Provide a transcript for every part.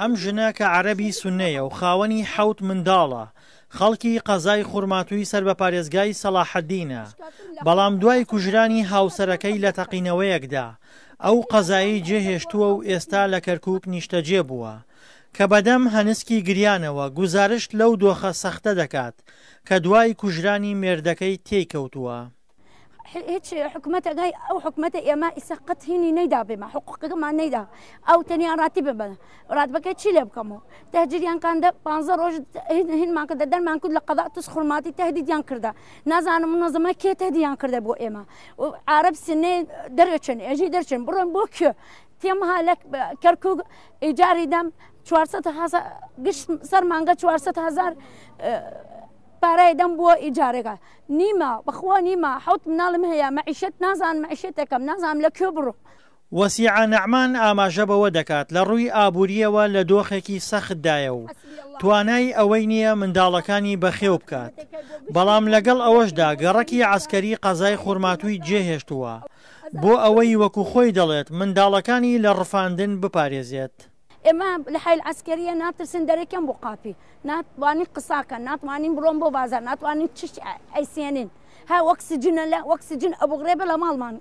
ئەم ژنە کە عەرەبی سوننەیە و خاوەنی 7 منداڵە خەڵکی قەزای خوڕماتووی سەر بە پارێزگای سەلاحەددینە، بەڵام دوای کوژرانی هاوسەرەکەی لە تەقینەوەیەکدا ئەو قەزایی جێهێشتووە و ئێستا لە کەرکووک نیشتەجێ بووە کە بەدەم هەنسکی گریانەوە گوزارشت لەو دۆخە سەختە دەکات کە دوای کوژرانی مێردەکەی تێی کەوتووە. هیچ حکومەتەکەی ئەو حکومەتە ئێمە ئیسەقەت هینی نەیدا بێمە حقوقەکەمان نەیدا ئەو تەنیا ڕاتی ببە ڕاتبەکەی چی لێ بکەمەوە تەهجیریانکاندە 15 ڕۆژ هینمان کردە دەرمان کرد لە قەضا تس خوڕماتی تەهدیدیان کردە نازانم منەظەمە کێ تەهدیدیان کردە بۆ ئێمە عارەب سنێ دەرێچن ئێژی دەرچن بڕۆن بۆ کوێ تێمەها لە کەرکووک ئیجاری دەم 400 گشت سەر مانگە 400,000 پارەی دەم بۆ ئیجارێکە نیمە بەخوا نیمە 7 مناڵم هەیە مەعیشەت نازان مەعیشەتێکم نازانم لە کوێ بڕۆ. وەسیعە نەعمان ئاماژە بەوە دەکات لە ڕووی ئابووریەوە لە دۆخێکی سەختدایە و توانای ئەوەی نییە منداڵەکانی بەخێو بکات، بەڵام لەگەڵ ئەوەشدا گەڕەکی عەسکەری قەزای خوڕماتووی جێهێشتووە بۆ ئەوەی وەکو خۆی دەڵێت منداڵەکانی لە ڕفاندن بپارێزێت. ئێمە لە حیل عەسکەریە ناترسن دەرەکەم بۆ قاپی ناتوانین قساکەن ناتوانین بڕۆن بۆ بازار ناتوانین چ ئەیسێنین ها وەکسجنە لە وەکسجن ئەبوغرێبە لە ماڵمان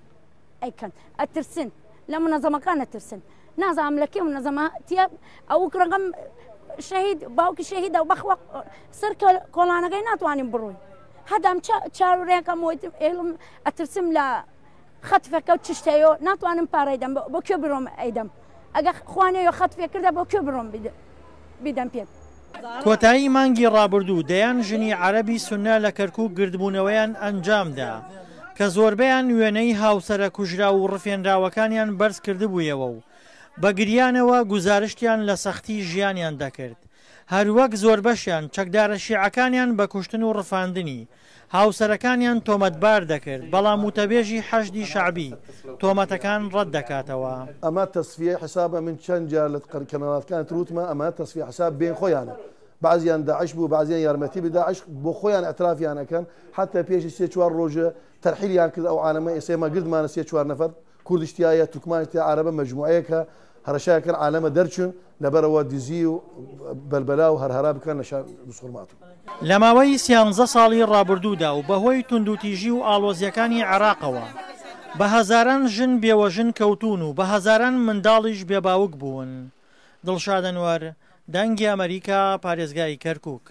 ئەیکەن ئەترسن لە منەزەمەکان ئەترسن نازانم لە کێ منەزەمە تێ ئەو ڕەقەم شەهید باوکی شەهیدە و بەخوا سەر کۆڵانەکەی ناتوانین بڕۆین هەدام چاوەڕێەکەم ئێڵم ئەترسم لە خەتفەکە و چشتەیە ناتوانم پارەی دەم بۆ کوێ بڕۆم ئەیدەم ئەگەر خوانەیە خەتفێ کردە بۆ کوێ بڕۆم بیدەم پێت. کۆتایی مانگی ڕابردوو دەیان ژنی عەرەبی سوننە لە کەرکووک گردبوونەوەیان ئەنجامدا کە زۆربەیان وێنەی هاوسەرە کوژرا و ڕفێنراوەکانیان بەرز کردبوویەوە و بە گریانەوە گوزارشتیان لە سەختی ژیانیان دەکرد. هەروەک زۆر بەشیان چەکدارە شیعەکانیان بە کوشتن و ڕفاندنی هاوسەرەکانیان تۆمەتبار دەکرد، بەڵام وتەبێژی حەشدی شەعبی تۆمەتەکان ڕەت دەکاتەوە. ئەمە تەسفیە حسابە من چەند جار لە کەناڵەتەکان تروتمە ئەمە تەسفیە حساب بێن خۆیانە بعضیان داعش بوو بعضیان یارمەتی بە داعش بۆ خۆیان ئەترافیانەکەن حتا پێشی 3-4 ڕۆژە تەرحیلیان کرد ئەو عالەمە ئێسێمە گردمانە 3-4 نەفەر کوردشتایە توکمانشتی عربە مەجموعەیەکە هەرشایەکەن عالەمە دەرچون لەبەرەوە دیزی و بەلبەلا و هەرهەرا بکەن لە شار سوڕماتوو. لە ماوەی 13 ساڵی ڕابردوودا و بەهۆی توندوتیژی و ئاڵۆزیەکانی عێراقەوە بە هەزاران ژن بێوەژن کەوتون و بە هەزاران منداڵیش بێباوک بوون. دڵشاد ئەنوەر، دەنگی ئەمریکا، پارێزگای کەرکووک.